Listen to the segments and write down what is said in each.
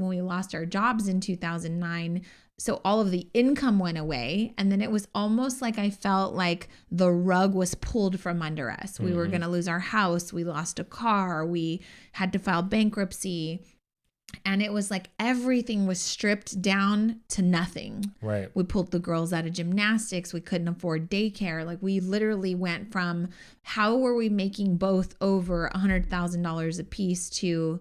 when we lost our jobs in 2009. So all of the income went away. And then it was almost like I felt like the rug was pulled from under us. We were going to lose our house. We lost a car. We had to file bankruptcy. And it was like everything was stripped down to nothing. Right. We pulled the girls out of gymnastics. We couldn't afford daycare. Like we literally went from how were we making both over $100,000 a piece to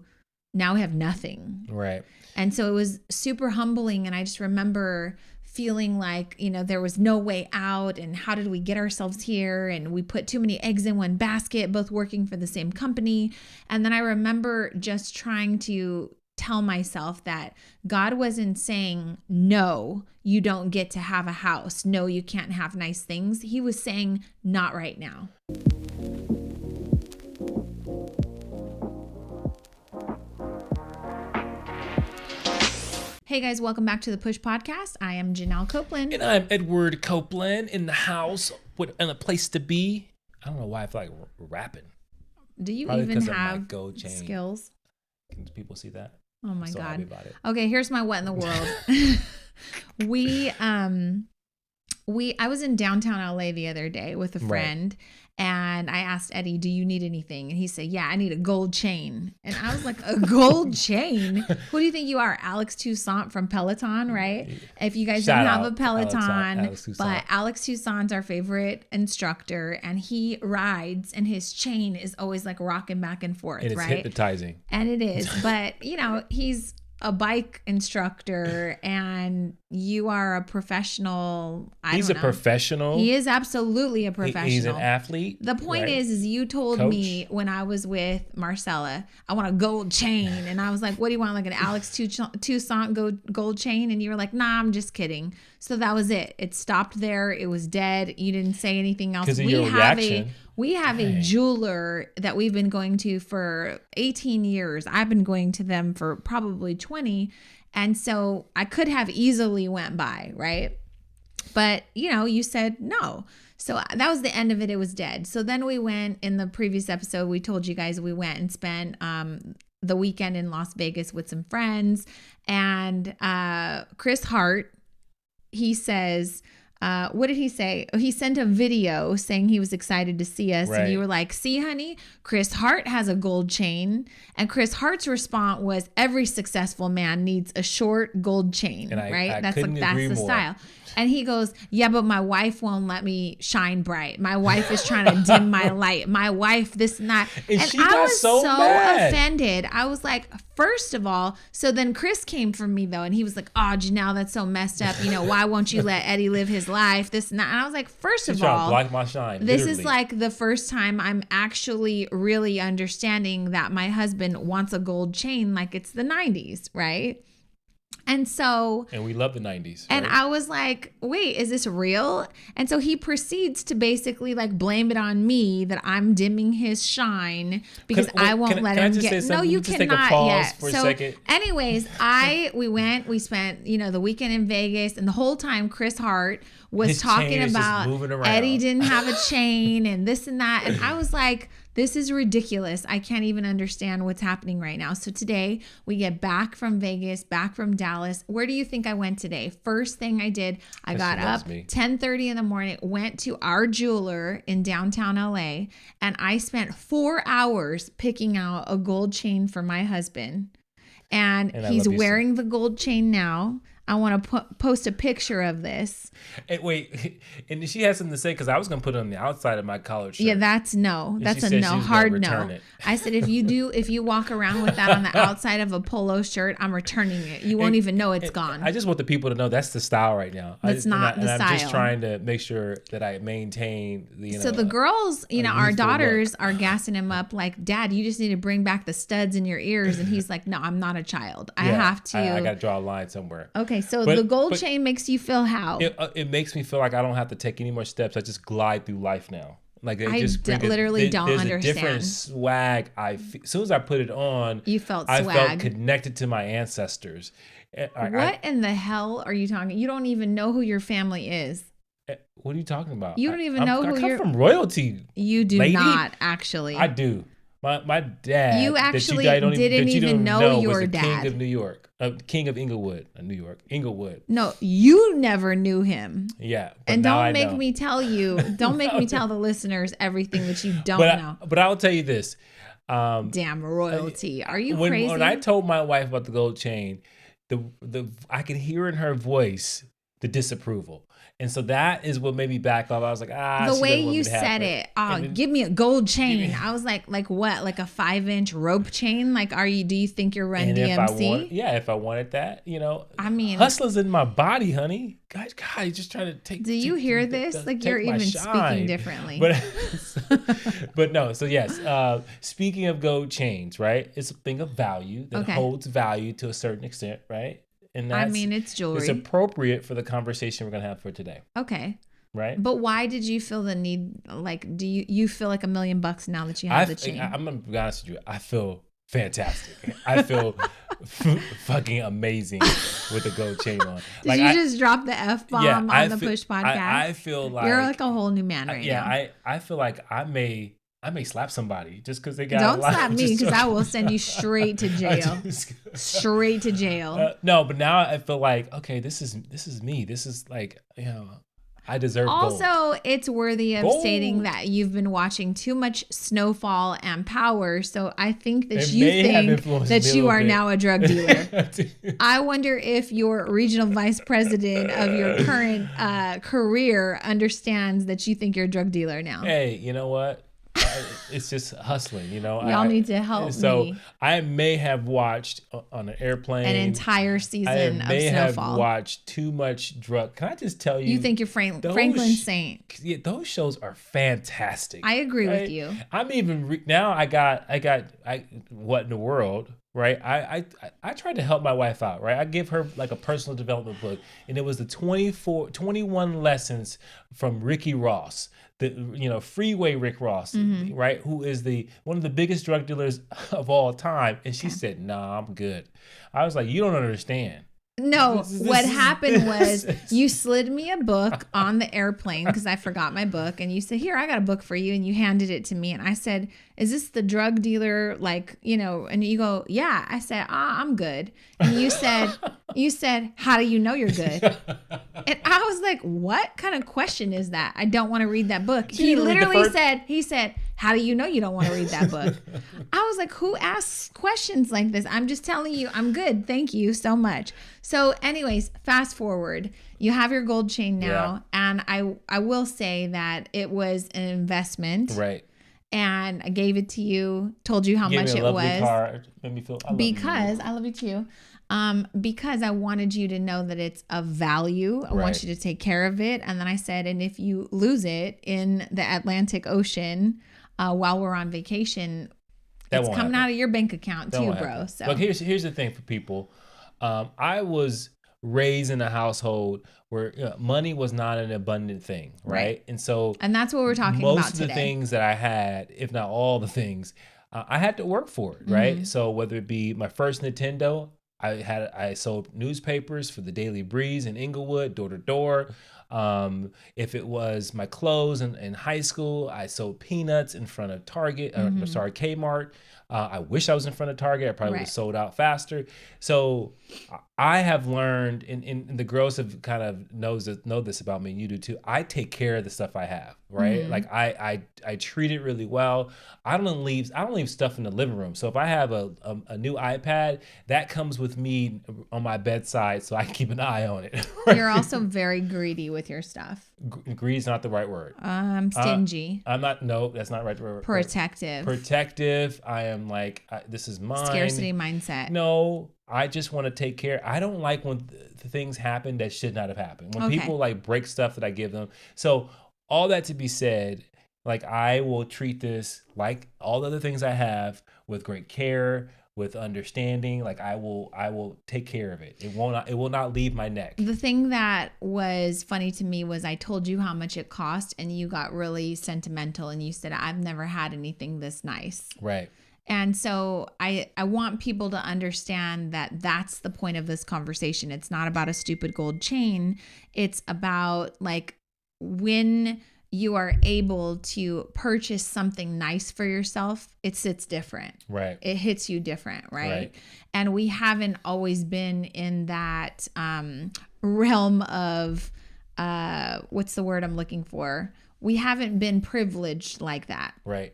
now we have nothing. Right. And so it was super humbling. And I just remember feeling like, you know, there was no way out. And how did we get ourselves here? And we put too many eggs in one basket, both working for the same company. And then I remember just trying to tell myself that God wasn't saying, no, you don't get to have a house. No, you can't have nice things. He was saying, not right now. Hey guys, welcome back to the Push Podcast. I am Janelle Copeland. And I'm Edward Copeland in the house and a place to be. I don't know why I feel like rapping. Do you Probably even have gold chain skills? Can people see that? Oh my I'm so God. happy about it. Okay, here's my what in the world. I was in downtown LA the other day with a friend, and I asked Eddie, do you need anything? And he said, yeah, I need a gold chain. And I was like, a gold chain? Who do you think you are? Alex Toussaint from Peloton, right? If you guys don't have a Peloton, but Alex Toussaint's our favorite instructor, and he rides, and his chain is always like rocking back and forth, It is right? hypnotizing. And it is, but you know, he's a bike instructor and you are a professional. He's a professional. He is absolutely a professional. He's an athlete. The point is you told me when I was with Marcella, I want a gold chain. And I was like, what do you want? Like an Alex Toussaint gold chain? And you were like, nah, I'm just kidding. So that was it. It stopped there. It was dead. You didn't say anything else. Because of your reaction. We have a jeweler that we've been going to for 18 years. I've been going to them for probably 20. And so I could have easily went by, right? But, you know, you said no. So that was the end of it. It was dead. So then we went, in the previous episode, we told you guys we went and spent the weekend in Las Vegas with some friends. And Chris Hart, he says... what did he say? Oh, he sent a video saying he was excited to see us. Right. And you were like, see, honey, Chris Hart has a gold chain. And Chris Hart's response was, every successful man needs a short gold chain, right? That's the style. And he goes, yeah, but my wife won't let me shine bright. My wife is trying to dim my light. My wife, this and that. And I was so offended. I was like, first of all, so then Chris came for me though. And he was like, oh, Janelle, that's so messed up. You know, why won't you let Eddie live his life? This and that. And I was like, first of all, block my shine, this is like the first time I'm actually really understanding that my husband wants a gold chain like it's the 90s, right? And we love the 90s. And I was like, wait, is this real? And so he proceeds to basically like blame it on me that I'm dimming his shine because I won't let him get. No, you cannot yet. So anyways, we spent, you know, the weekend in Vegas, and the whole time Chris Hart was talking about Eddie didn't have a chain and this and that. And I was like, this is ridiculous. I can't even understand what's happening right now. So today we get back from Vegas, back from Dallas. Where do you think I went today? First thing I did, I got up 10:30 in the morning, went to our jeweler in downtown LA, and I spent 4 hours picking out a gold chain for my husband. And he's wearing the gold chain now. I want to post a picture of this. And wait, and she has something to say because I was going to put it on the outside of my collared shirt. Yeah, that's no. That's a no, hard no. I said, if you walk around with that on the outside of a polo shirt, I'm returning it. You won't even know it's gone. I just want the people to know that's the style right now. That's not the style. I'm just trying to make sure that I maintain the, So the girls, our daughters are gassing him up like, Dad, you just need to bring back the studs in your ears. And he's like, no, I'm not a child. I have to. I got to draw a line somewhere. Okay. So the gold chain makes you feel how? It makes me feel like I don't have to take any more steps. I just glide through life now. Like there's a different swag. As soon as I put it on, you felt swag. I felt connected to my ancestors. What in the hell are you talking? You don't even know who your family is. What are you talking about? You don't even know who I come from royalty. You do lady. not actually. I do. My dad. You actually didn't even know your dad. King of New York. King of Inglewood. New York. Inglewood. No, you never knew him. Yeah. And don't make me tell the listeners everything that you don't know. But I'll tell you this. Damn royalty. Are you crazy? When I told my wife about the gold chain, I could hear in her voice the disapproval. And so that is what made me back off. I was like, the way you said it, give me a gold chain. I was like what? Like a 5-inch rope chain? Like, do you think you're Run DMC? If I wanted that, I mean, hustling's in my body, honey. God, you're just trying to take. Do you hear this? Like, you're even speaking differently. But no. So yes, speaking of gold chains, right? It's a thing of value that holds value to a certain extent, right? And it's jewelry. It's appropriate for the conversation we're going to have for today. Okay. Right. But why did you feel the need? Like, do you feel like $1 million now that you have the chain? I'm going to be honest with you. I feel fantastic. I feel fucking amazing with the gold chain on. Did you just drop the F-bomb on the Push podcast? I feel like you're like a whole new man right now. I feel like I may slap somebody just because they got. Don't slap me because I will send you straight to jail. Straight to jail. No, but now I feel like, okay, this is me. This is like, I deserve also, gold. It's worthy of stating that you've been watching too much Snowfall and Power. So I think that you think that you are now a drug dealer. I wonder if your regional vice president of your current career understands that you think you're a drug dealer now. Hey, you know what? It's just hustling, Y'all need to help me. So I may have watched on an airplane an entire season of Snowfall. I may have watched too much drug. Can I just tell you? You think you're Franklin Saint? Yeah, those shows are fantastic. I agree with you. I'm even now. I got what in the world? Right. I tried to help my wife out. Right. I give her like a personal development book, and it was the 21 lessons from Ricky Ross. Freeway Rick Ross, right? Who is one of the biggest drug dealers of all time. And she said, "Nah, I'm good." I was like, "You don't understand." No, what happened was you slid me a book on the airplane because I forgot my book. And you said, "Here, I got a book for you." And you handed it to me. And I said, "Is this the drug dealer?" And you go, "Yeah." I said, "I'm good." And you said, "How do you know you're good?" And I was like, what kind of question is that? I don't want to read that book. He literally said, "How do you know you don't want to read that book?" I was like, who asks questions like this? I'm just telling you, I'm good. Thank you so much. So anyways, fast forward. You have your gold chain now. Yeah. And I will say that it was an investment. Right. And I gave it to you, told you how much it was. Card. Made me feel, I love you too. Because I wanted you to know that it's of value. I want you to take care of it. And then I said, and if you lose it in the Atlantic Ocean while we're on vacation, it's coming out of your bank account too, bro. So, but here's the thing for people. I was raised in a household where money was not an abundant thing, right? And that's what we're talking about today. Most of the things that I had, if not all the things, I had to work for it, right? Mm-hmm. So whether it be my first Nintendo, I sold newspapers for the Daily Breeze in Inglewood, door to door. If it was my clothes in high school, I sold peanuts in front of Target, Kmart. I wish I was in front of Target. I probably would have sold out faster. So I have learned, and the girls have kind of know this about me, and you do too. I take care of the stuff I have, right? Mm-hmm. Like I treat it really well. I don't leave stuff in the living room. So if I have a new iPad, that comes with me on my bedside, so I can keep an eye on it. Right? You're also very greedy with your stuff. Greedy is not the right word. Stingy. I'm not. No, that's not right word. Protective. I am like, this is mine. Scarcity mindset. No, I just want to take care. I don't like when the things happen that should not have happened. When people like break stuff that I give them. So all that to be said, like I will treat this like all the other things I have with great care, with understanding. Like I will take care of it. It will not leave my neck. The thing that was funny to me was I told you how much it cost and you got really sentimental and you said, "I've never had anything this nice." Right. And so I want people to understand that that's the point of this conversation. It's not about a stupid gold chain. It's about like when you are able to purchase something nice for yourself, it sits different. Right. It hits you different, right? And we haven't always been in that realm of, what's the word I'm looking for? We haven't been privileged like that. Right.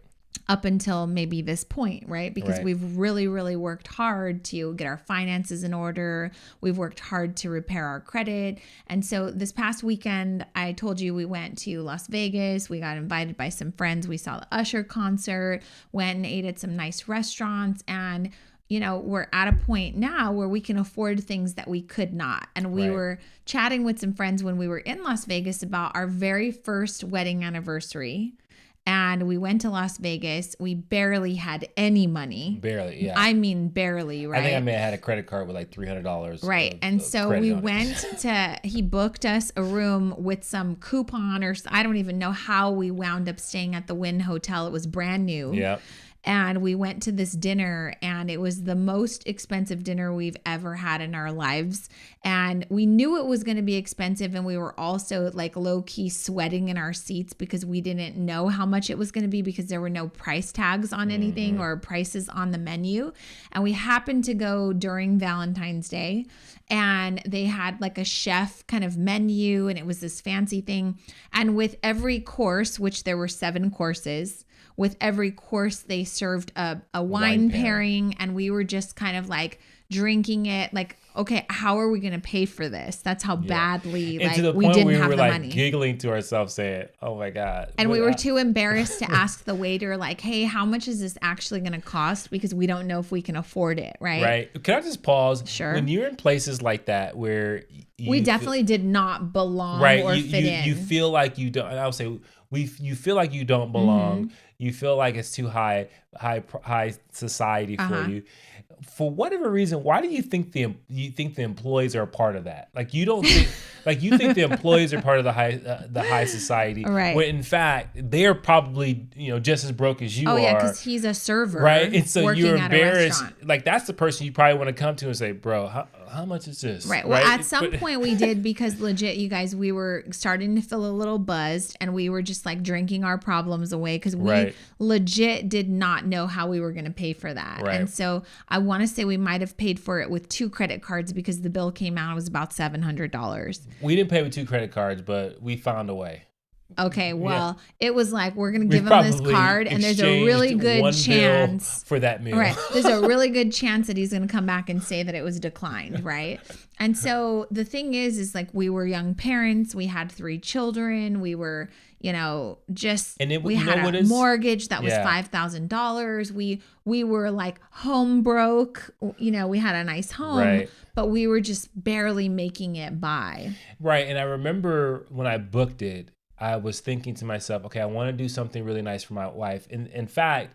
Up until maybe this point, right? Because we've really, really worked hard to get our finances in order. We've worked hard to repair our credit. And so this past weekend, I told you we went to Las Vegas. We got invited by some friends. We saw the Usher concert, went and ate at some nice restaurants. And, you know, we're at a point now where we can afford things that we could not. And we were chatting with some friends when we were in Las Vegas about our very first wedding anniversary. And we went to Las Vegas. We barely had any money. Barely, yeah. I mean, barely, right? I think I may have had a credit card with like $300. Right. And so we went to, he booked us a room with some coupon, or I don't even know how we wound up staying at the Wynn Hotel. It was brand new. Yeah. And we went to this dinner, and it was the most expensive dinner we've ever had in our lives. And we knew it was going to be expensive. And we were also like low key sweating in our seats because we didn't know how much it was going to be because there were no price tags on anything or prices on the menu. And we happened to go during Valentine's Day, and they had like a chef kind of menu, and it was this fancy thing. And with every course, which there were 7 courses, with every course, they served a wine pairing, and we were just kind of like drinking it. Like, okay, how are we going to pay for this? That's how badly and like to the we point didn't we have were the like money. Giggling to ourselves, saying, "Oh my god!" And we were too embarrassed to ask the waiter, like, "Hey, how much is this actually going to cost?" Because we don't know if we can afford it, right? Right. Can I just pause? Sure. When you're in places like that where we definitely did not belong or fit in. You feel like you don't. I would say you feel like you don't belong. You feel like it's too high society for you. For whatever reason, why do you think the employees are a part of that? Like you don't think like you think the employees are part of the high society, right? When in fact they're probably just as broke as you are. Oh yeah, because he's a server, right? And so you're embarrassed. Like that's the person you probably want to come to and say, "Bro, how much is this?" Right. Well, at some point we did, because legit, you guys, we were starting to feel a little buzzed, and we were just like drinking our problems away because we legit did not know how we were going to pay for that. Right. And so I want to say we might have paid for it with 2 credit cards because the bill came out, it was about $700. We didn't pay with 2 credit cards, but we found a way. Okay, well, it was like, we're going to give him this card, and there's a really good chance for that meal. Right. There's a really good chance that he's going to come back and say that it was declined, right? And so the thing is like we were young parents, we had 3 children, we were, we had a mortgage that was $5,000. We were like home broke, we had a nice home, but we were just barely making it by. Right. And I remember when I booked it, I was thinking to myself, okay, I want to do something really nice for my wife. And in fact,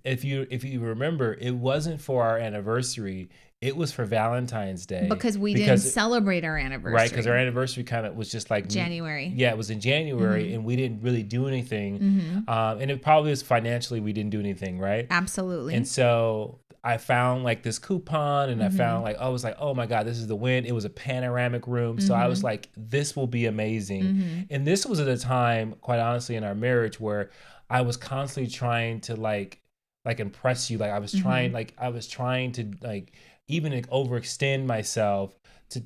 if you remember, it wasn't for our anniversary. It was for Valentine's Day. Because we didn't celebrate our anniversary. Right, because our anniversary kind of was just like January. Yeah, it was in January, and we didn't really do anything. And it probably was financially we didn't do anything, right? Absolutely. And so I found like this coupon, and I found I was like, oh my God, this is the win. It was a panoramic room. So I was like, this will be amazing. And this was at a time, quite honestly, in our marriage where I was constantly trying to like impress you. Like I was trying to even overextend myself to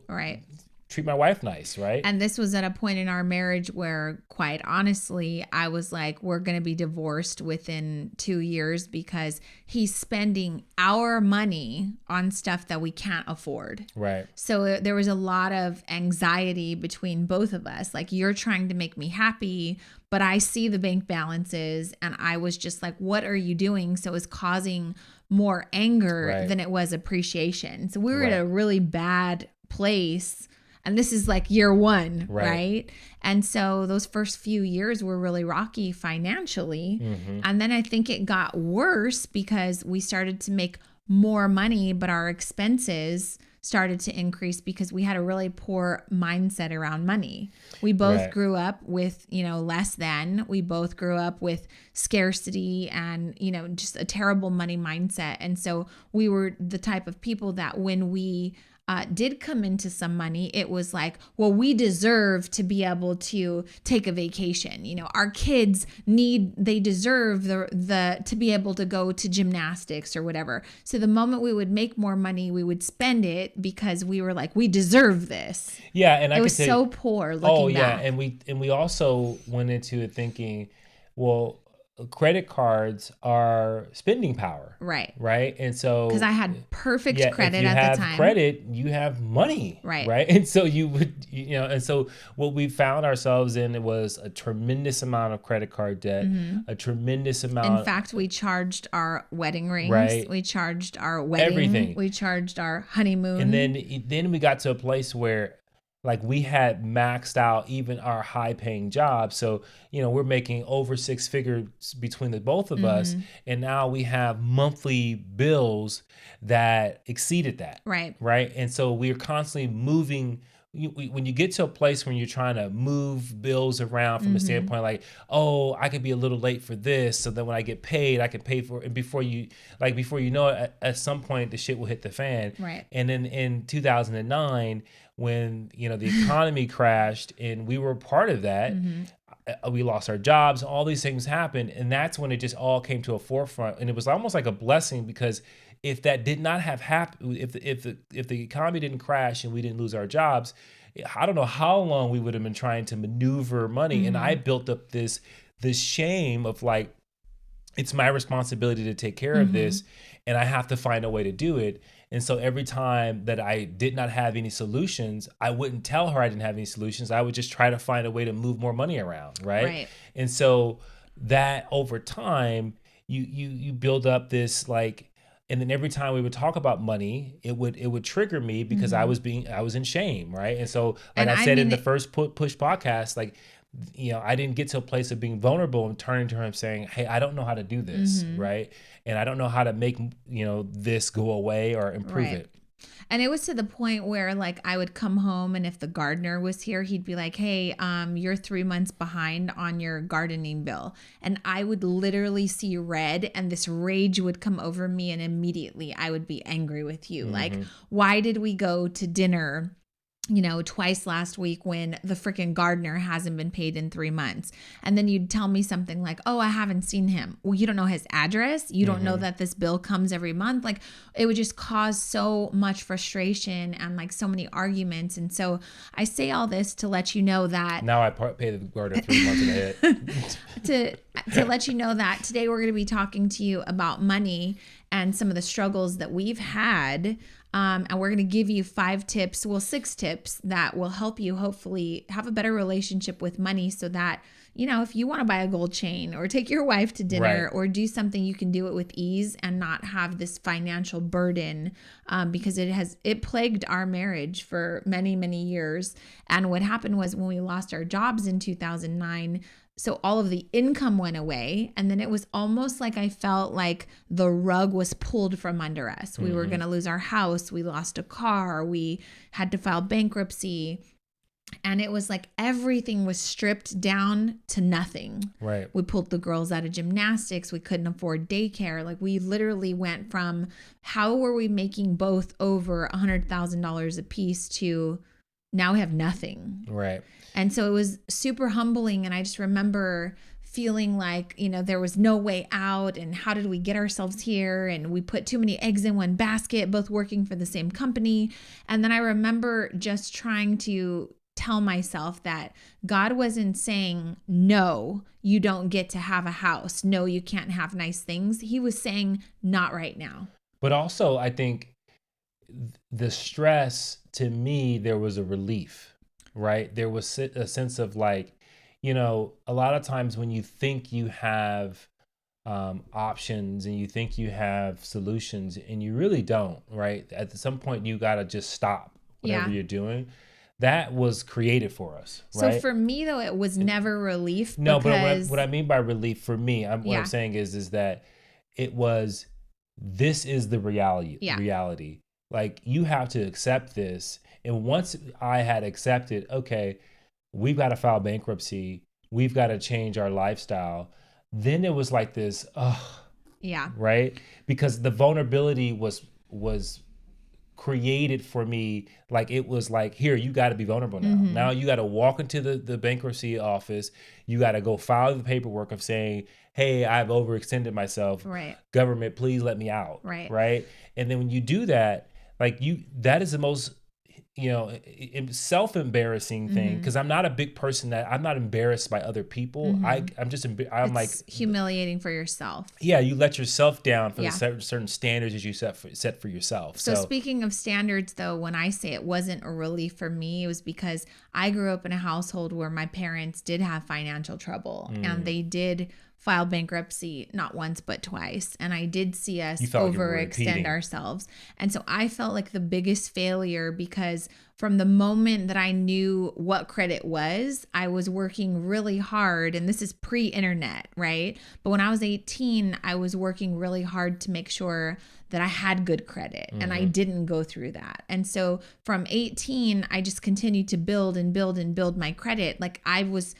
right. treat my wife nice, right? And this was at a point in our marriage where, quite honestly, I was like, we're going to be divorced within 2 years because he's spending our money on stuff that we can't afford. Right. So there was a lot of anxiety between both of us. Like, you're trying to make me happy, but I see the bank balances, and I was just like, what are you doing? So it was causing more anger than it was appreciation. So we were at a really bad place. And this is like year 1, right? And so those first few years were really rocky financially. And then I think it got worse because we started to make more money, but our expenses started to increase because we had a really poor mindset around money. We both grew up with, less than. We both grew up with scarcity and, just a terrible money mindset. And so we were the type of people that when we did come into some money, it was like, well, we deserve to be able to take a vacation. You know, our kids they deserve the to be able to go to gymnastics or whatever. So the moment we would make more money, we would spend it because we were like, we deserve this. Yeah, and it was so poor looking back. And we also went into it thinking, well, credit cards are spending power. Right. And so because I had perfect credit at the time. Credit, you have money. Right. And so you would, and so what we found ourselves in was a tremendous amount of credit card debt, a tremendous amount. In fact, we charged our wedding rings. Right. We charged our wedding. Everything. We charged our honeymoon. And then we got to a place where like we had maxed out even our high paying jobs. So, we're making over 6 figures between the both of us. And now we have monthly bills that exceeded that. Right. Right. And so we're constantly moving. When you get to a place when you're trying to move bills around from a standpoint like, oh, I could be a little late for this. So then when I get paid, I can pay for it. And before you know it, at some point the shit will hit the fan. Right. And then in 2009, when, the economy crashed and we were part of that, we lost our jobs, all these things happened. And that's when it just all came to a forefront. And it was almost like a blessing because if that did not have happened, if the economy didn't crash and we didn't lose our jobs, I don't know how long we would have been trying to maneuver money. And I built up this shame of like, it's my responsibility to take care of this and I have to find a way to do it. And so every time that I did not have any solutions, I wouldn't tell her I didn't have any solutions. I would just try to find a way to move more money around. Right. And so that over time, you build up this like, and then every time we would talk about money, it would trigger me because I was in shame. Right. And so like I said in the first push podcast, like, I didn't get to a place of being vulnerable and turning to her and saying, hey, I don't know how to do this. Right. And I don't know how to make, this go away or improve it. And it was to the point where like I would come home and if the gardener was here, he'd be like, hey, you're 3 months behind on your gardening bill. And I would literally see red and this rage would come over me and immediately I would be angry with you. Like, why did we go to dinner twice last week when the freaking gardener hasn't been paid in 3 months? And then you'd tell me something like, oh, I haven't seen him. Well, you don't know his address. You don't know that this bill comes every month. Like it would just cause so much frustration and like so many arguments. And so I say all this to let you know that now I pay the gardener 3 months ahead. to let you know that today we're going to be talking to you about money and some of the struggles that we've had. And we're going to give you 6 tips that will help you hopefully have a better relationship with money so that, if you want to buy a gold chain or take your wife to dinner or do something, you can do it with ease and not have this financial burden because it plagued our marriage for many, many years. And what happened was when we lost our jobs in 2009, so all of the income went away. And then it was almost like I felt like the rug was pulled from under us. We were going to lose our house. We lost a car. We had to file bankruptcy. And it was like everything was stripped down to nothing. Right. We pulled the girls out of gymnastics. We couldn't afford daycare. Like we literally went from how were we making both over $100,000 a piece to now we have nothing. Right. And so it was super humbling. And I just remember feeling like, there was no way out. And how did we get ourselves here? And we put too many eggs in one basket, both working for the same company. And then I remember just trying to tell myself that God wasn't saying, no, you don't get to have a house. No, you can't have nice things. He was saying, not right now. But also, I think the stress, to me, there was a relief. Right. There was a sense of like, a lot of times when you think you have options and you think you have solutions and you really don't. Right. At some point, you got to just stop whatever you're doing. That was created for us. Right? So for me, though, it was never relief. No, but what I mean by relief for me, what I'm saying is that it was, this is the reality. Like you have to accept this. And once I had accepted, okay, we've got to file bankruptcy, we've got to change our lifestyle, then it was like this, right? Because the vulnerability was created for me, like it was like, here, you got to be vulnerable now. Now you got to walk into the bankruptcy office. You got to go file the paperwork of saying, hey, I've overextended myself. Right. Government, please let me out. Right. Right. And then when you do that, like that is the most, self-embarrassing thing, because I'm not a big person that I'm not embarrassed by other people. It's humiliating for yourself. Yeah, you let yourself down for the certain standards that you set for yourself. So speaking of standards, though, when I say it wasn't a relief for me, it was because I grew up in a household where my parents did have financial trouble and they did file bankruptcy not once but twice, and I did see us overextend ourselves. And so I felt like the biggest failure, because from the moment that I knew what credit was, I was working really hard, and this is pre-internet, right? But when I was 18, I was working really hard to make sure that I had good credit, and I didn't go through that. And so from 18, I just continued to build and build and build my credit. Like I was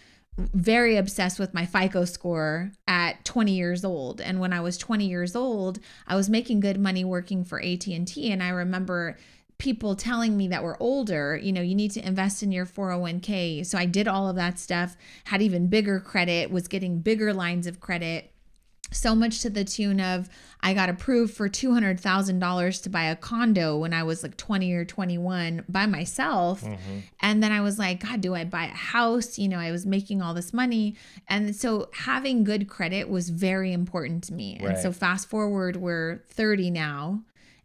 very obsessed with my FICO score at 20 years old. And when I was 20 years old, I was making good money working for AT&T. And I remember people telling me that were older, you need to invest in your 401k. So I did all of that stuff, had even bigger credit, was getting bigger lines of credit. So much to the tune of I got approved for $200,000 to buy a condo when I was like 20 or 21 by myself. And then I was like, God, do I buy a house? I was making all this money. And so having good credit was very important to me. Right. And so fast forward, we're 30 now.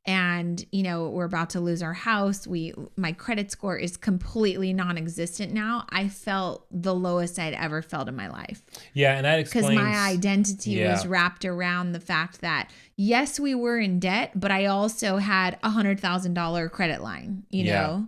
And, we're about to lose our house. My credit score is completely non-existent now. I felt the lowest I'd ever felt in my life. Yeah, and that explains... Because my identity was wrapped around the fact that, yes, we were in debt, but I also had $100,000 credit line, you know?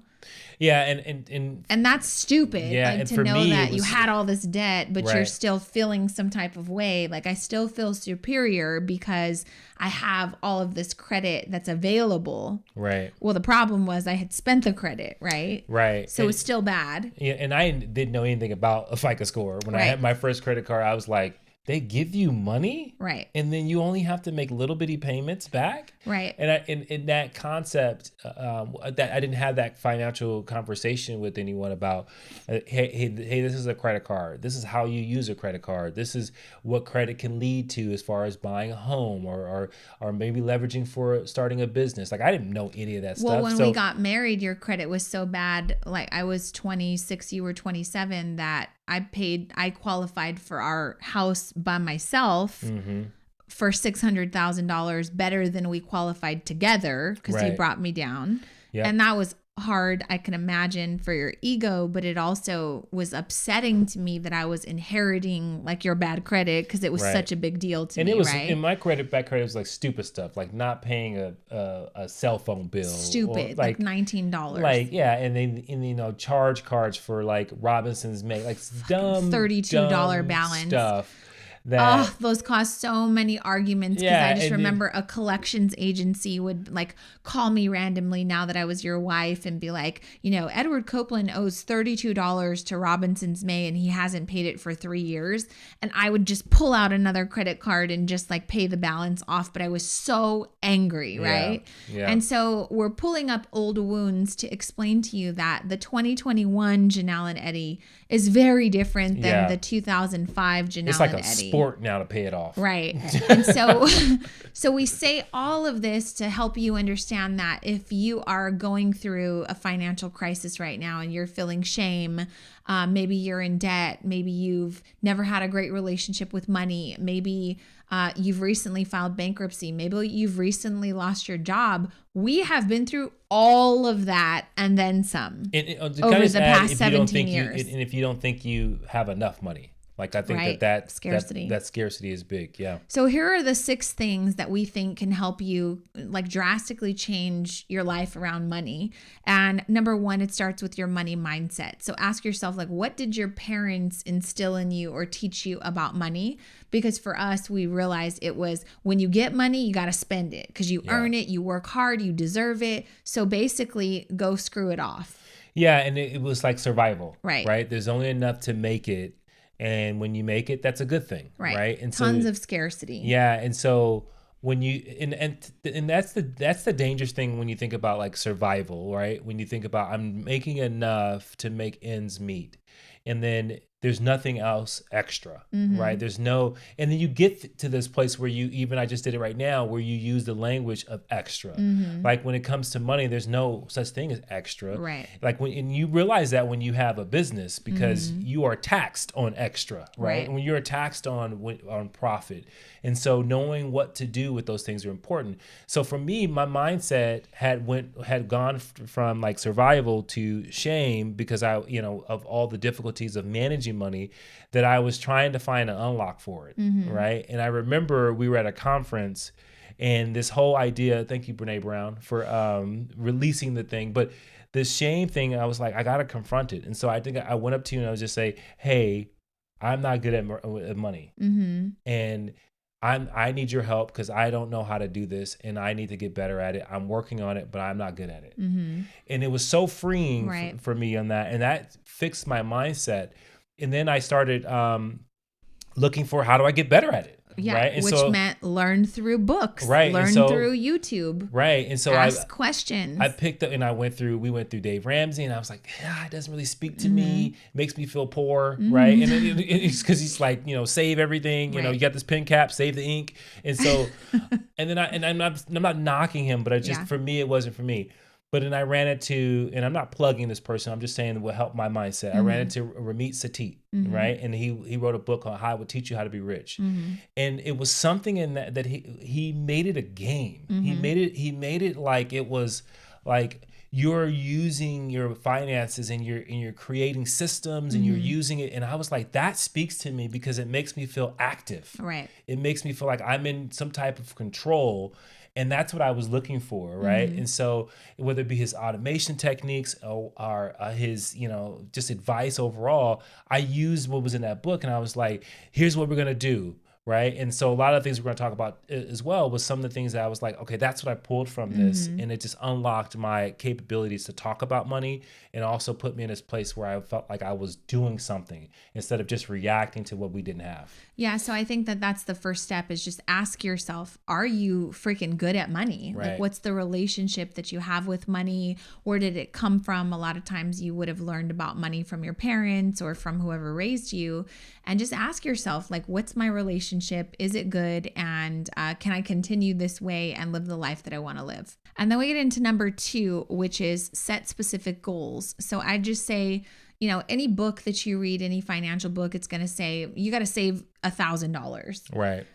Yeah, and that's stupid. Yeah, like and to for know me, that you had all this debt, but you're Right. still feeling some type of way. Like I still feel superior because I have all of this credit that's available. Right. Well, the problem was I had spent the credit, right? Right. So it's still bad. Yeah, and I didn't know anything about a FICO score. When I had my first credit card, I was like, they give you money? Right. And then you only have to make little bitty payments back? Right. And in that concept, that I didn't have that financial conversation with anyone about, hey, this is a credit card. This is how you use a credit card. This is what credit can lead to as far as buying a home or maybe leveraging for starting a business. Like I didn't know any of that stuff. Well, when we got married, your credit was so bad. Like I was 26, you were 27, that I qualified for our house by myself for $600,000 better than we qualified together because he brought me down. Yep. And that was hard, I can imagine, for your ego, but it also was upsetting to me that I was inheriting like your bad credit because it was such a big deal to me. And it was in my bad credit was like stupid stuff, like not paying a cell phone bill, stupid, like $19, like and then charge cards for like Robinson's May, like dumb $32 balance stuff. Those caused so many arguments because I just remember a collections agency would like call me randomly now that I was your wife and be like, Edward Copeland owes $32 to Robinson's May and he hasn't paid it for 3 years. And I would just pull out another credit card and just like pay the balance off. But I was so angry, right? Yeah. And so we're pulling up old wounds to explain to you that the 2021 Janelle and Eddie is very different than the 2005 Janelle it's like and a Eddie. Sport now to pay it off. Right. And so we say all of this to help you understand that if you are going through a financial crisis right now and you're feeling shame, maybe you're in debt, maybe you've never had a great relationship with money, maybe you've recently filed bankruptcy, maybe you've recently lost your job. We have been through all of that and then some over the past 17 years. And if you don't think you have enough money. Like I think that scarcity. That scarcity is big. Yeah. So here are the 6 things that we think can help you like drastically change your life around money. And number 1, it starts with your money mindset. So ask yourself, like, what did your parents instill in you or teach you about money? Because for us, we realized it was when you get money, you got to spend it because you earn it, you work hard, you deserve it. So basically go screw it off. Yeah. And it was like survival. Right. There's only enough to make it. And when you make it, that's a good thing. Right. And tons of scarcity. Yeah. And so when you and that's the dangerous thing when you think about like survival, right? When you think about I'm making enough to make ends meet, and then there's nothing else extra, right? There's no, and then you get to this place where you even, I just did it right now, where you use the language of extra. Like when it comes to money, there's no such thing as extra. Right. Like and you realize that when you have a business, because you are taxed on extra, right? And when you're taxed on profit. And so knowing what to do with those things are important. So for me, my mindset had gone from like survival to shame, because I, of all the difficulties of managing money, that I was trying to find an unlock for it. Right. And I remember we were at a conference, and this whole idea, thank you, Brene Brown, for releasing the thing. But this shame thing, I was like, I got to confront it. And so I think I went up to you and I was just say, hey, I'm not good at money. And I need your help because I don't know how to do this, and I need to get better at it. I'm working on it, but I'm not good at it. And it was so freeing for me on that. And that fixed my mindset. And then I started looking for, how do I get better at it? Yeah, right? And which meant learn through books, right? Learn through YouTube, right? And so ask questions. I picked up, and we went through Dave Ramsey, and I was like, it doesn't really speak to me. It makes me feel poor, right? And it's because he's like, save everything. You got this pen cap, save the ink, and so, and I'm not knocking him, but for me, it wasn't for me. But then I ran into, and I'm not plugging this person, I'm just saying what helped my mindset. I ran into Ramit Sethi, right? And he wrote a book on how I would teach you how to be rich. And it was something in that he made it a game. He made it like it was like you're using your finances and you're creating systems and you're using it. And I was like, that speaks to me because it makes me feel active. Right. It makes me feel like I'm in some type of control. And that's what I was looking for, right? And so whether it be his automation techniques or his, just advice overall, I used what was in that book, and I was like, here's what we're going to do, right? And so a lot of things we're going to talk about as well was some of the things that I was like, okay, that's what I pulled from this. And it just unlocked my capabilities to talk about money, and also put me in this place where I felt like I was doing something instead of just reacting to what we didn't have. Yeah, so I think that's the first step, is just ask yourself, are you freaking good at money? Right. Like, what's the relationship that you have with money? Where did it come from? A lot of times you would have learned about money from your parents or from whoever raised you. And just ask yourself, like, what's my relationship? Is it good? And can I continue this way and live the life that I want to live? And then we get into number 2, which is set specific goals. So I just say, any book that you read, any financial book, it's going to say you got to save $1,000. Right.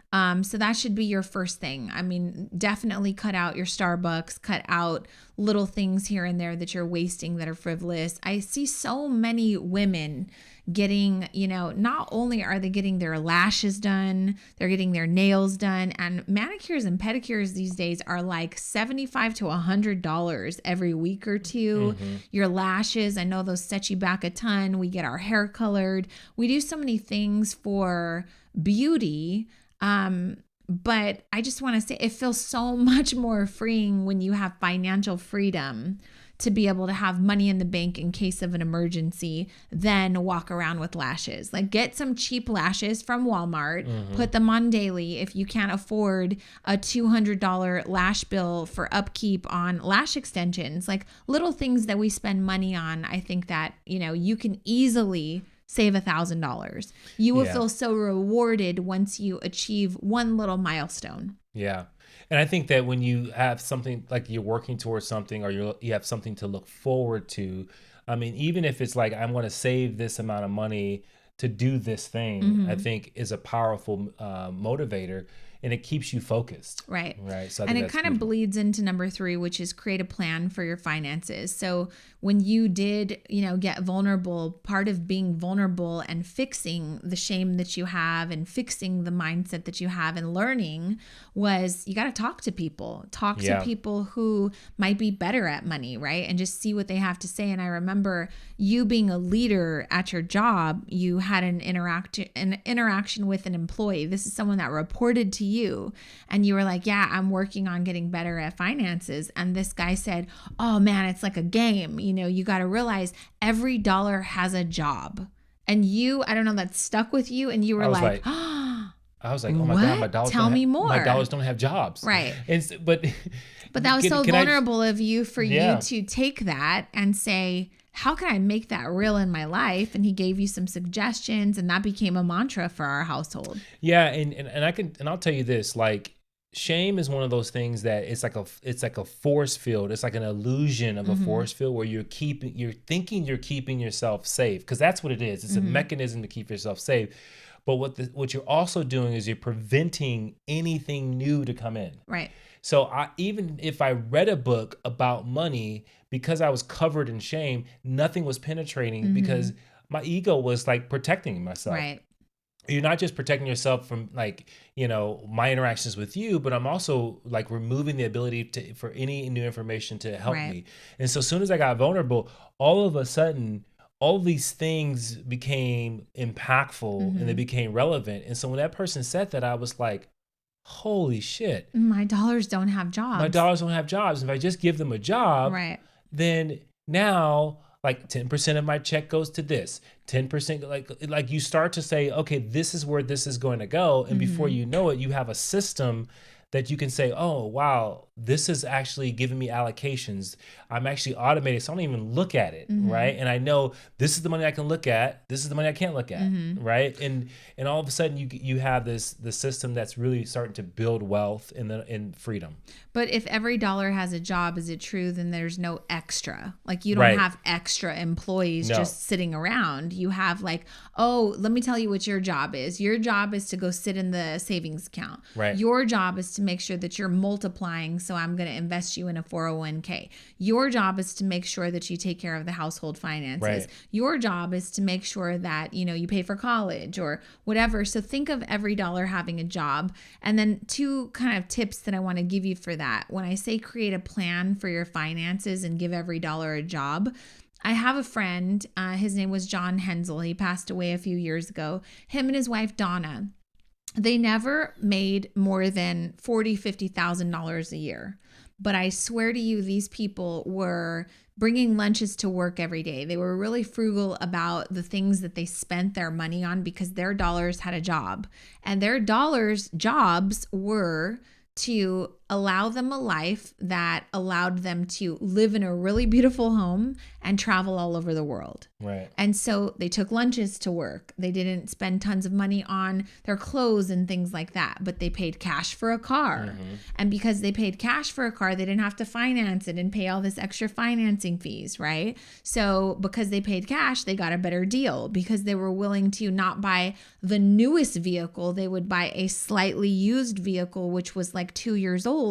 So that should be your first thing. I mean, definitely cut out your Starbucks, cut out little things here and there that you're wasting that are frivolous. I see so many women getting, not only are they getting their lashes done, they're getting their nails done, and manicures and pedicures these days are like $75 to $100 every week or two. Your lashes, I know those set you back a ton. We get our hair colored. We do so many things for beauty. But I just want to say it feels so much more freeing when you have financial freedom to be able to have money in the bank in case of an emergency than walk around with lashes. Like, get some cheap lashes from Walmart, put them on daily. If you can't afford a $200 lash bill for upkeep on lash extensions, like little things that we spend money on, I think that, you can easily save $1,000. You will feel so rewarded once you achieve one little milestone. Yeah. And I think that when you have something like you're working towards something, or you have something to look forward to, I mean, even if it's like, I'm going to save this amount of money to do this thing, I think is a powerful motivator, and it keeps you focused. Right. So and it kind of bleeds into number 3, which is create a plan for your finances. So when you did, get vulnerable, part of being vulnerable and fixing the shame that you have and fixing the mindset that you have and learning was you got to talk to people, to people who might be better at money, right? And just see what they have to say. And I remember you being a leader at your job, you had an interaction with an employee. This is someone that reported to you, and you were like, yeah, I'm working on getting better at finances. And this guy said, oh man, it's like a game. You got to realize every dollar has a job. And I don't know, that stuck with you. And you were like, I was like, oh my God, my dollars. Tell me more. My dollars don't have jobs. Right. But that was so vulnerable of you for you to take that and say, how can I make that real in my life? And he gave you some suggestions, and that became a mantra for our household. Yeah. And I'll tell you this, like, shame is one of those things that it's like a force field. It's like an illusion of a force field where you're thinking you're keeping yourself safe, because that's what it is. It's a mechanism to keep yourself safe. But what you're also doing is you're preventing anything new to come in. Right. So even if I read a book about money, because I was covered in shame, nothing was penetrating because my ego was like protecting myself. Right. You're not just protecting yourself from, like, my interactions with you, but I'm also like removing the ability for any new information to help me. And so as soon as I got vulnerable, all of a sudden, all these things became impactful and they became relevant. And so when that person said that, I was like, holy shit. My dollars don't have jobs. My dollars don't have jobs. If I just give them a job, then now like 10% of my check goes to this, 10%, like you start to say, okay, this is where this is going to go. And before you know it, you have a system that you can say, oh, wow, this is actually giving me allocations. I'm actually automated, so I don't even look at it, right? And I know this is the money I can look at. This is the money I can't look at, right? And all of a sudden, you have the system that's really starting to build wealth and freedom. But if every dollar has a job, is it true? Then there's no extra. Like, you don't have extra employees just sitting around. You have like, oh, let me tell you what your job is. Your job is to go sit in the savings account. Right. Your job is to make sure that you're multiplying. So I'm going to invest you in a 401k. Your job is to make sure that you take care of the household finances. Right. Your job is to make sure that, you pay for college or whatever. So think of every dollar having a job. And then 2 kind of tips that I want to give you for that. When I say create a plan for your finances and give every dollar a job, I have a friend, his name was John Hensel. He passed away a few years ago. Him and his wife, Donna, they never made more than $40,000, $50,000 a year. But I swear to you, these people were bringing lunches to work every day. They were really frugal about the things that they spent their money on because their dollars had a job. And their jobs were to allow them a life that allowed them to live in a really beautiful home and travel all over the world. Right. And so they took lunches to work. They didn't spend tons of money on their clothes and things like that, but they paid cash for a car. And because they paid cash for a car, they didn't have to finance it and pay all this extra financing fees, right? So because they paid cash, they got a better deal because they were willing to not buy the newest vehicle. They would buy a slightly used vehicle, which was like 2 years old.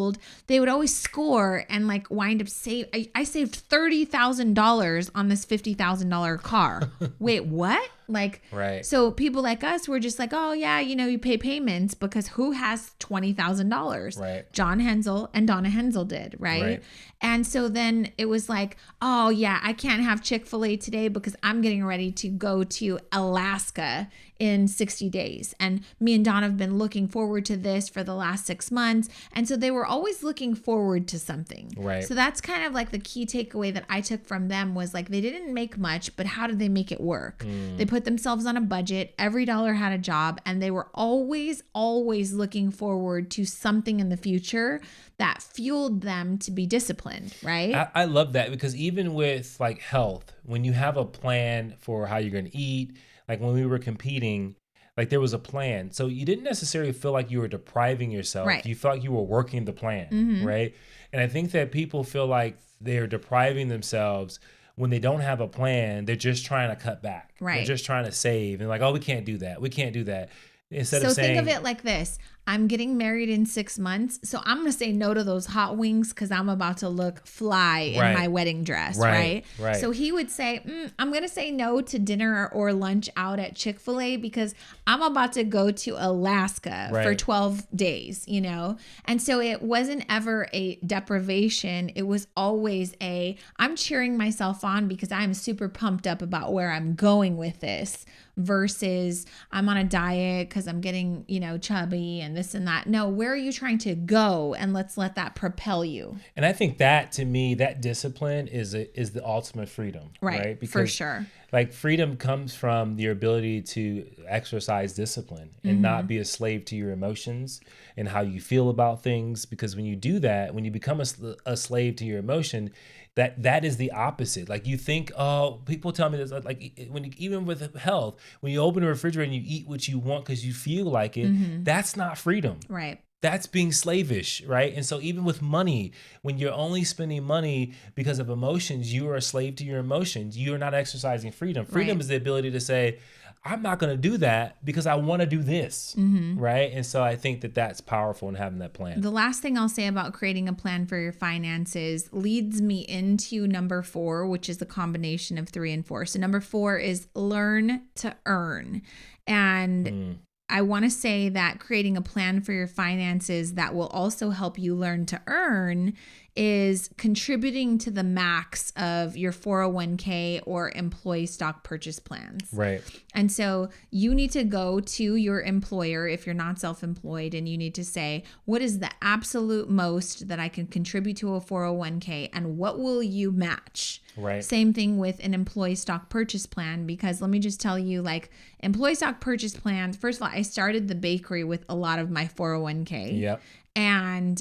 They would always score and like wind up I saved $30,000 on this $50,000 car. Wait, what? Like, right. So people like us were just like, oh yeah, you pay payments because who has $20,000? Right. John Hensel and Donna Hensel did, right? And so then it was like, oh yeah, I can't have Chick-fil-A today because I'm getting ready to go to Alaska in 60 days. And me and Donna have been looking forward to this for the last 6 months. And so they were always looking forward to something. Right. So that's kind of like the key takeaway that I took from them was like, they didn't make much, but how did they make it work? They put themselves on a budget. Every dollar had a job. And they were always looking forward to something in the future that fueled them to be disciplined, right? I love that because even with like health, when you have a plan for how you're going to eat, like when we were competing, like there was a plan. So you didn't necessarily feel like you were depriving yourself. Right. You felt like you were working the plan, right? And I think that people feel like they're depriving themselves when they don't have a plan. They're just trying to cut back. Right. They're just trying to save. And like, oh, we can't do that. We can't do that. Instead of saying, think of it like this. I'm getting married in 6 months. So I'm going to say no to those hot wings because I'm about to look fly in my wedding dress, right? So he would say, I'm going to say no to dinner or lunch out at Chick-fil-A because I'm about to go to Alaska for 12 days, And so it wasn't ever a deprivation. It was always I'm cheering myself on because I'm super pumped up about where I'm going with this versus I'm on a diet because I'm getting, chubby and this and that. No, where are you trying to go? And let's let that propel you. And I think that, to me, that discipline is the ultimate freedom. Right? Because, for sure. Like, freedom comes from your ability to exercise discipline and not be a slave to your emotions and how you feel about things. Because when you do that, when you become a slave to your emotion, that is the opposite. Like, you think, oh, people tell me this, like, even with health, when you open a refrigerator and you eat what you want because you feel like it, that's not freedom. Right. That's being slavish, right? And so even with money, when you're only spending money because of emotions, you are a slave to your emotions. You are not exercising freedom. Freedom is the ability to say, I'm not going to do that because I want to do this, right? And so I think that that's powerful in having that plan. The last thing I'll say about creating a plan for your finances leads me into number 4, which is the combination of 3 and 4. So number 4 is learn to earn. And I want to say that creating a plan for your finances that will also help you learn to earn is contributing to the max of your 401k or employee stock purchase plans. Right. And so you need to go to your employer if you're not self-employed, and you need to say, what is the absolute most that I can contribute to a 401k, and what will you match? Right. Same thing with an employee stock purchase plan, because let me just tell you, like, employee stock purchase plans, first of all, I started the bakery with a lot of my 401k. Yep. And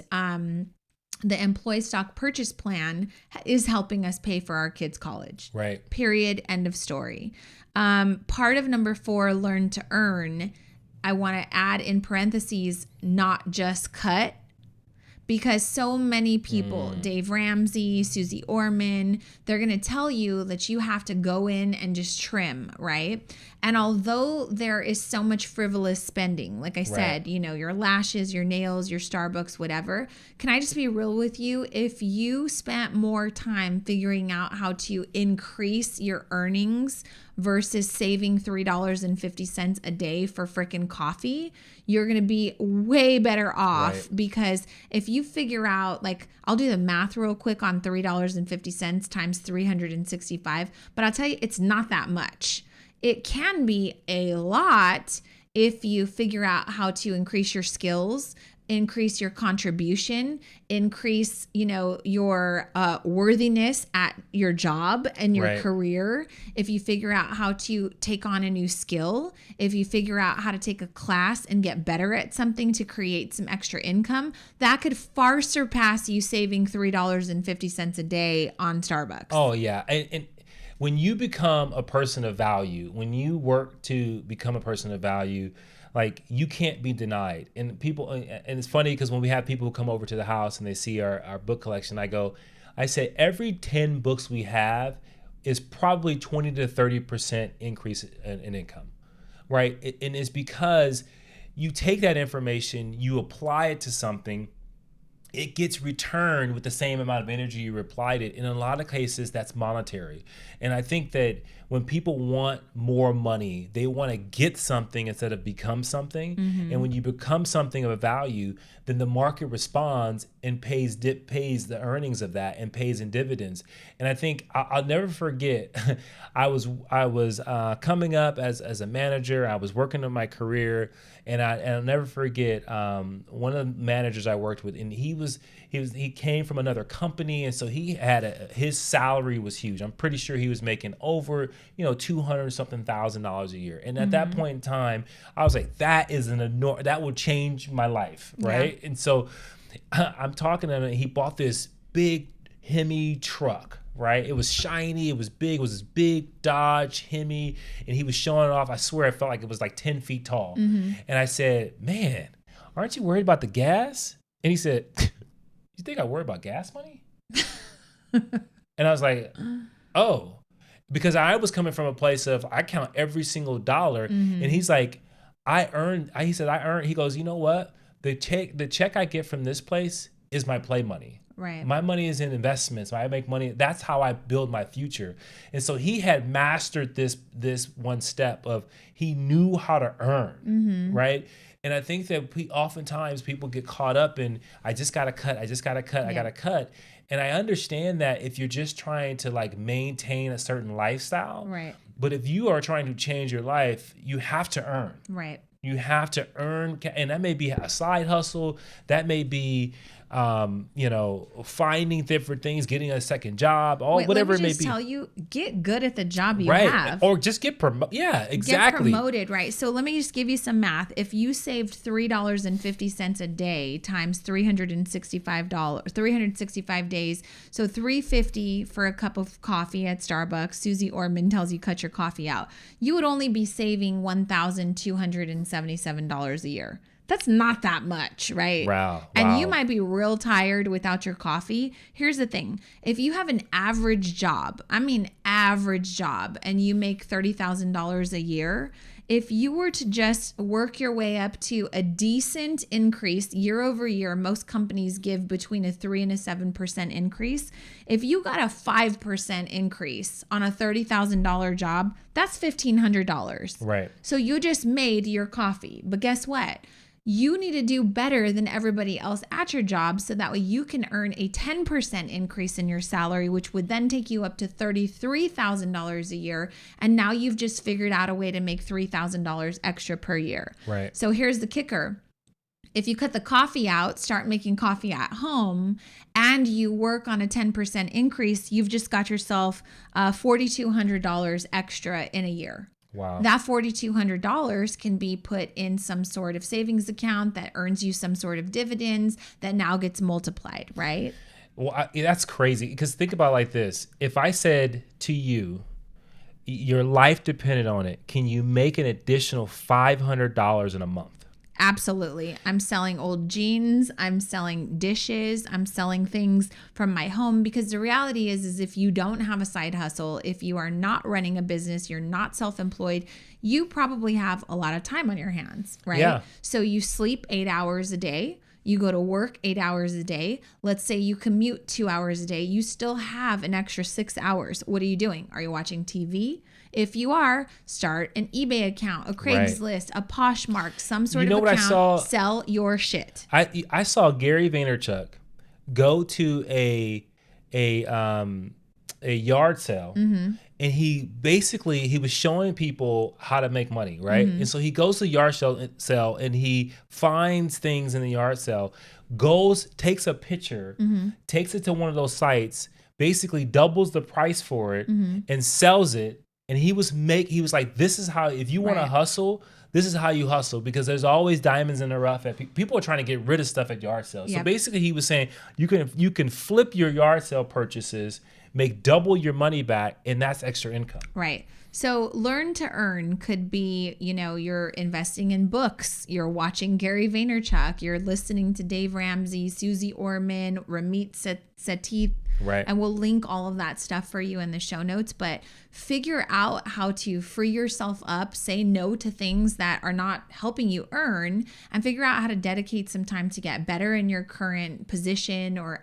the employee stock purchase plan is helping us pay for our kids' college. Right. Period. End of story. Part of number 4, learn to earn, I want to add in parentheses, not just cut. Because so many people, Dave Ramsey, Susie Orman, they're going to tell you that you have to go in and just trim, right? And although there is so much frivolous spending, like I said, you know, your lashes, your nails, your Starbucks, whatever, can I just be real with you? If you spent more time figuring out how to increase your earnings versus saving $3.50 a day for freaking coffee, you're going to be way better off. Because if you figure out, like, I'll do the math real quick on $3.50 times 365, but I'll tell you, it's not that much. It can be a lot if you figure out how to increase your skills, increase your contribution, increase, you know, your worthiness at your job and your career. If you figure out how to take on a new skill, if you figure out how to take a class and get better at something to create some extra income, that could far surpass you saving $3.50 a day on Starbucks. Oh, yeah. And when you become a person of value, when you work to become a person of value, like, you can't be denied. And people, and it's funny because when we have people who come over to the house and they see our book collection, I say every 10 books we have is probably 20 to 30% increase in income, right? And it's because you take that information, you apply it to something, it gets returned with the same amount of energy you applied it. In a lot of cases, that's monetary. And I think that when people want more money, they want to get something instead of become something. And when you become something of a value, then the market responds and pays the earnings of that and pays in dividends. And I think I'll never forget, I was coming up as a manager. I was working on my career, and I'll never forget one of the managers I worked with, and he came from another company, and so he had his salary was huge. I'm pretty sure he was making over $200 something thousand a year. And at that point in time, I was like, that will change my life, right? And so I'm talking to him, and he bought this big Hemi truck. Right? It was shiny. It was big. It was this big Dodge Hemi, and he was showing it off. I swear, I felt like it was like 10 feet tall. And I said, "Man, aren't you worried about the gas?" And he said, "You think I worry about gas money?" And I was like, "Oh," because I was coming from a place of I count every single dollar. And he's like, He said, "I earned." He goes, "You know what? The check I get from this place is my play money." Right. My money is in investments. I make money. That's how I build my future. And so he had mastered this one step of he knew how to earn, right? And I think that oftentimes people get caught up in, I just got to cut. I got to cut. And I understand that if you're just trying to like maintain a certain lifestyle, right? But if you are trying to change your life, you have to earn. Right. You have to earn, and that may be a side hustle. That may be, finding different things, getting a second job, whatever it may be. Let me just tell you, get good at the job you have. Or just get promoted. Yeah, exactly. Get promoted, right? So let me just give you some math. If you saved $3.50 a day times $365 days, so $3.50 for a cup of coffee at Starbucks. Susie Orman tells you cut your coffee out. You would only be saving $1,277 a year. That's not that much, right? Wow. And you might be real tired without your coffee. Here's the thing. If you have an average job, and you make $30,000 a year, if you were to just work your way up to a decent increase year over year, most companies give between a 3 and a 7% increase. If you got a 5% increase on a $30,000 job, that's $1,500. Right. So you just made your coffee. But guess what? You need to do better than everybody else at your job so that way you can earn a 10% increase in your salary, which would then take you up to $33,000 a year. And now you've just figured out a way to make $3,000 extra per year. Right. So here's the kicker. If you cut the coffee out, start making coffee at home, and you work on a 10% increase, you've just got yourself $4,200 extra in a year. Wow. That $4,200 can be put in some sort of savings account that earns you some sort of dividends that now gets multiplied, right? Well, that's crazy, because think about it like this. If I said to you, your life depended on it, can you make an additional $500 in a month? Absolutely. I'm selling old jeans. I'm selling dishes. I'm selling things from my home, because the reality is if you don't have a side hustle, if you are not running a business, you're not self-employed, you probably have a lot of time on your hands, right? Yeah. So you sleep 8 hours a day. You go to work 8 hours a day. Let's say you commute 2 hours a day. You still have an extra 6 hours. What are you doing? Are you watching TV? If you are, start an eBay account, a Craigslist, a Poshmark, some sort of account. Sell your shit. I saw Gary Vaynerchuk go to a yard sale, and he was showing people how to make money, right? And so he goes to the yard sale and he finds things in the yard sale, takes a picture, takes it to one of those sites, basically doubles the price for it, and sells it. And he was like, this is how, if you want to hustle, this is how you hustle, because there's always diamonds in the rough. People are trying to get rid of stuff at yard sales. Yep. So basically he was saying you can flip your yard sale purchases, make double your money back, and that's extra income. Right. So learn to earn could be, you're investing in books, you're watching Gary Vaynerchuk, you're listening to Dave Ramsey, Susie Orman, Ramit Sethi. Right. And we'll link all of that stuff for you in the show notes. But figure out how to free yourself up, say no to things that are not helping you earn, and figure out how to dedicate some time to get better in your current position or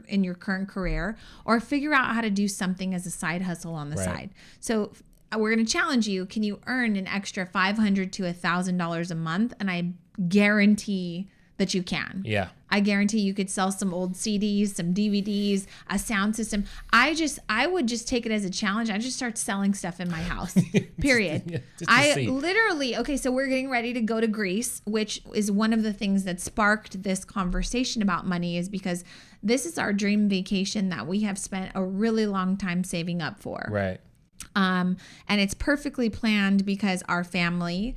in your current career, or figure out how to do something as a side hustle on the side. So we're going to challenge you. Can you earn an extra $500 to $1,000 a month? And I guarantee that you can. Yeah. I guarantee you could sell some old CDs, some DVDs, a sound system. I would just take it as a challenge. I just start selling stuff in my house. Period. So we're getting ready to go to Greece, which is one of the things that sparked this conversation about money, is because this is our dream vacation that we have spent a really long time saving up for. Right. And it's perfectly planned because our family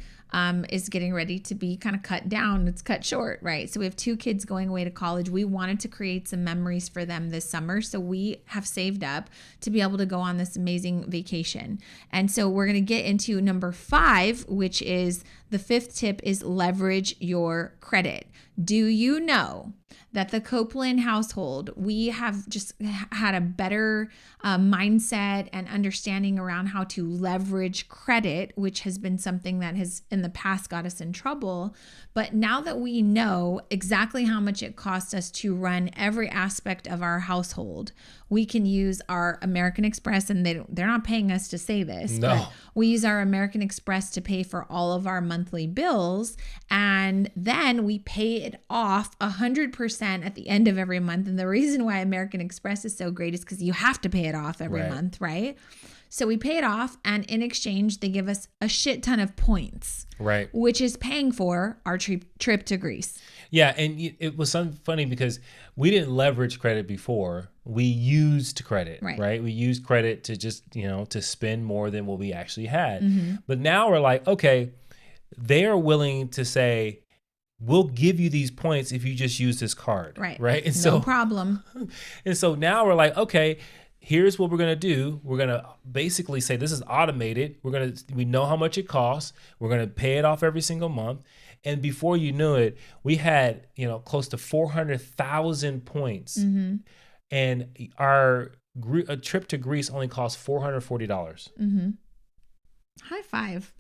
is getting ready to be kind of cut down. It's cut short, right? So we have 2 kids going away to college. We wanted to create some memories for them this summer. So we have saved up to be able to go on this amazing vacation. And so we're going to get into number 5, which is the 5th tip, is leverage your credit. Do you know that the Copeland household, we have just had a better mindset and understanding around how to leverage credit, which has been something that has in the past got us in trouble. But now that we know exactly how much it costs us to run every aspect of our household, we can use our American Express, and they're not paying us to say this, but we use our American Express to pay for all of our monthly bills, and then we pay it off 100% at the end of every month. And the reason why American Express is so great is because you have to pay it off every month, right? So we pay it off, and in exchange, they give us a shit ton of points. Right. Which is paying for our trip to Greece. Yeah, and it was something funny because we didn't leverage credit before. We used credit, right? We used credit to just, to spend more than what we actually had. Mm-hmm. But now we're like, okay, they are willing to say, we'll give you these points if you just use this card. Right. And no problem. And so now we're like, okay, here's what we're going to do. We're going to basically say this is automated. We know how much it costs. We're going to pay it off every single month. And before you knew it, we had, close to 400,000 points. Mm-hmm. And our a trip to Greece only cost $440. Mm-hmm. High five.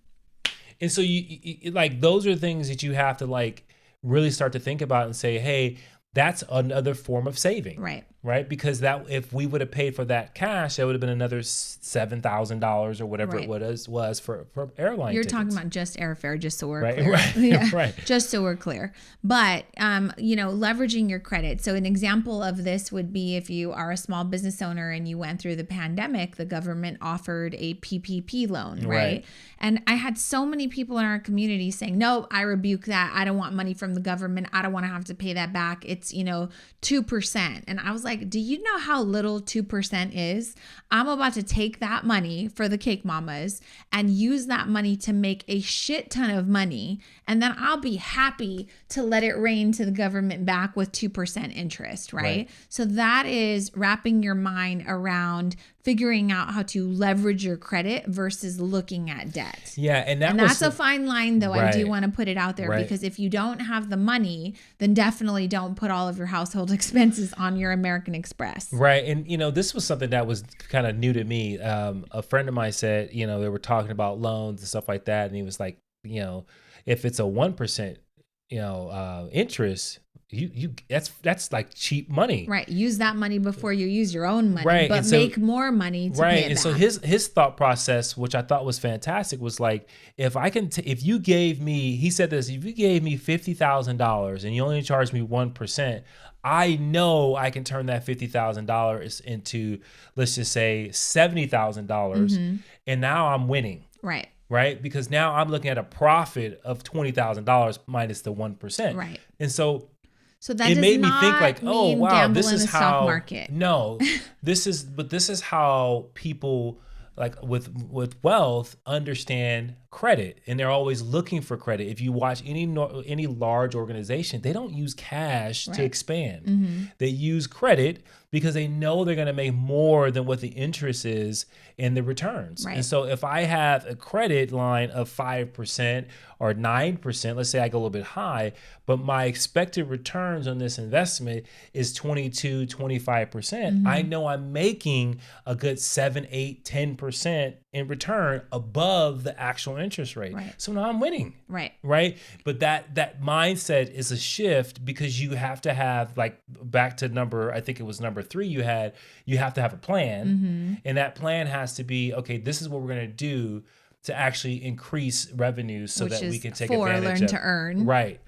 And so you like, those are things that you have to like really start to think about and say, hey, that's another form of saving. Right. Because that if we would have paid for that cash, that would have been another $7,000 or whatever it was for airline You're tickets. Talking about just airfare, just so we're clear. Right. Just so we're clear. But, leveraging your credit. So an example of this would be if you are a small business owner and you went through the pandemic, the government offered a PPP loan, right? And I had so many people in our community saying, no, I rebuke that. I don't want money from the government. I don't want to have to pay that back. It's, 2%. And I was like, do you know how little 2% is? I'm about to take that money for the cake mamas and use that money to make a shit ton of money. And then I'll be happy to let it rain to the government back with 2% interest, right? So that is wrapping your mind around figuring out how to leverage your credit versus looking at debt. Yeah. And that's a fine line, though. I do want to put it out there because if you don't have the money, then definitely don't put all of your household expenses on your American Express. Right. And, this was something that was kind of new to me. A friend of mine said, they were talking about loans and stuff like that. And he was like, if it's a 1%, interest, that's like cheap money. Right. Use that money before you use your own money, but make more money to pay it and back. So his thought process, which I thought was fantastic, was like, if you gave me, he said this, if you gave me $50,000 and you only charged me 1%, I know I can turn that $50,000 into, let's just say $70,000. Mm-hmm. And now I'm winning. Right. Because now I'm looking at a profit of $20,000 minus the 1%. Right. And so that it made me think like, oh wow, this is how stock market. No, this is how people like with wealth understand credit, and they're always looking for credit. If you watch any large organization, they don't use cash to expand. Mm-hmm. They use credit because they know they're going to make more than what the interest is in the returns. And so if I have a credit line of 5% or 9%, let's say I go a little bit high, but my expected returns on this investment is 22, 25%, mm-hmm. I know I'm making a good 7, 8, 10% in return above the actual interest rate. So now I'm winning. Right. But that mindset is a shift because you have to have, like, back to I think it was number 3 you have to have a plan. Mm-hmm. And that plan has to be, okay, this is what we're going to do to actually increase revenues so that we can take advantage of. Learn to earn. Right.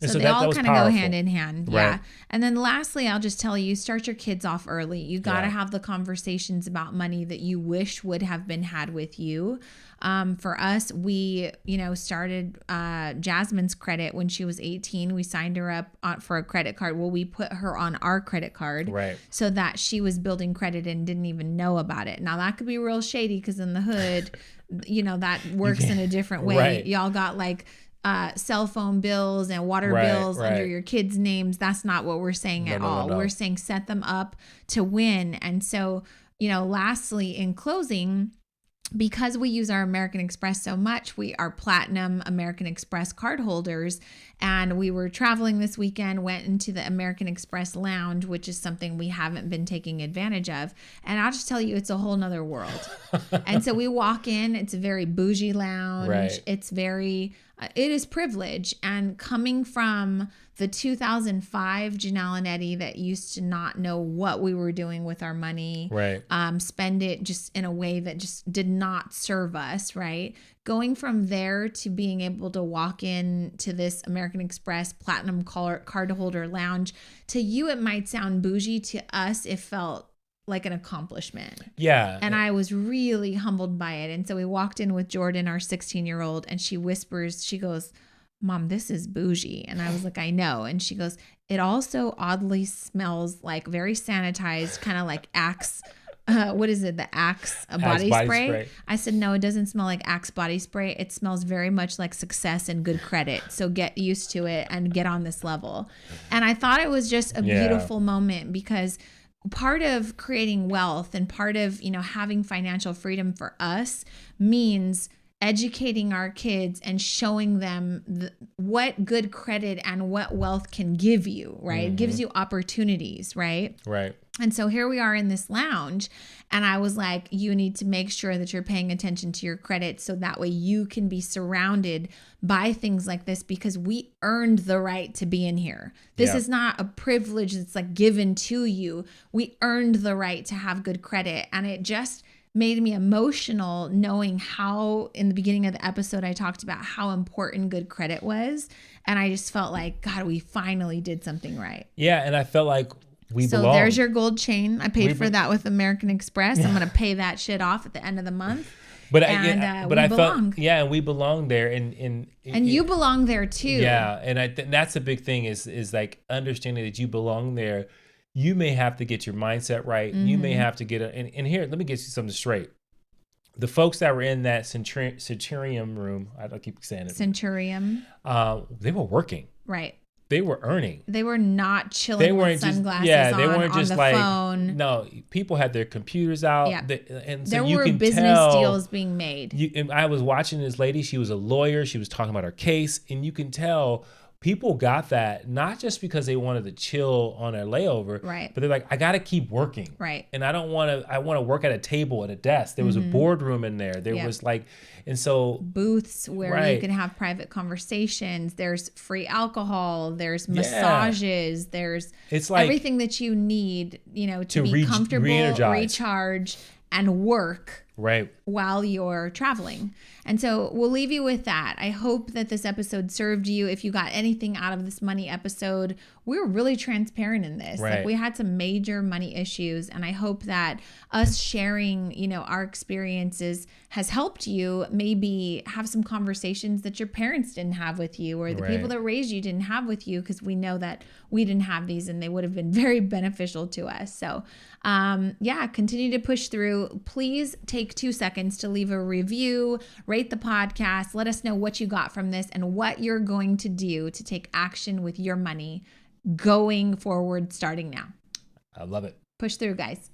And so they all kind of go hand in hand. Yeah. And then lastly, I'll just tell you, start your kids off early. You got to have the conversations about money that you wish would have been had with you. For us, we, started Jasmine's credit when she was 18. We signed her up for a credit card. Well, we put her on our credit card so that she was building credit and didn't even know about it. Now, that could be real shady because in the hood, that works in a different way. Y'all got like cell phone bills and water bills under your kids' names. That's not what we're saying at all. No. We're saying set them up to win. And so, lastly, in closing, because we use our American Express so much, we are platinum American Express card holders. And we were traveling this weekend, went into the American Express lounge, which is something we haven't been taking advantage of. And I'll just tell you, it's a whole nother world. And so we walk in, it's a very bougie lounge. It's very, it is privilege. And coming from the 2005 Janelle and Eddie that used to not know what we were doing with our money, spend it just in a way that just did not serve us, going from there to being able to walk in to this American Express Platinum card holder lounge, to you, it might sound bougie. To us, it felt like an accomplishment. Yeah. And I was really humbled by it. And so we walked in with Jordan, our 16-year-old, and she whispers, she goes, Mom, this is bougie. And I was like, I know. And she goes, it also oddly smells like very sanitized, kind of like Axe. What is it? The Axe body spray? I said, no, it doesn't smell like Axe body spray. It smells very much like success and good credit. So get used to it and get on this level. And I thought it was just a beautiful moment, because part of creating wealth and part of, having financial freedom for us means educating our kids and showing them what good credit and what wealth can give you, right? Mm-hmm. It gives you opportunities, right? Right. And so here we are in this lounge, and I was like, you need to make sure that you're paying attention to your credit so that way you can be surrounded by things like this, because we earned the right to be in here. This is not a privilege that's like given to you. We earned the right to have good credit. And it just made me emotional knowing how in the beginning of the episode I talked about how important good credit was. And I just felt like, God, we finally did something right. Yeah. And I felt like so belong. There's your gold chain. I paid for that with American Express. I'm going to pay that shit off at the end of the month. But I felt, and we belong there, and you belong there too. Yeah, and that's a big thing is like understanding that you belong there. You may have to get your mindset right. Mm-hmm. You may have to get and here, let me get you something straight. The folks that were in that centurium room, I don't keep saying it. Centurium. They were working. Right. They were earning. They were not chilling with sunglasses on, they weren't just on the phone. No, people had their computers out. Yeah. And so there were business deals being made. And I was watching this lady. She was a lawyer. She was talking about her case. And you can tell people got that not just because they wanted to chill on their layover, right? But they're like, I got to keep working, right? And I want to work at a table at a desk. There was a boardroom in there. There was like, and so booths where you can have private conversations. There's free alcohol. There's massages. There's like everything that you need, to be comfortable, recharge, and work. Right. While you're traveling. And so we'll leave you with that. I hope that this episode served you. If you got anything out of this money episode, we were really transparent in this. Right. Like we had some major money issues, and I hope that us sharing, our experiences has helped you maybe have some conversations that your parents didn't have with you, or the people that raised you didn't have with you, because we know that we didn't have these and they would have been very beneficial to us. So continue to push through. Please take 2 seconds to leave a review, rate the podcast, let us know what you got from this and what you're going to do to take action with your money going forward starting now. I love it. Push through, guys.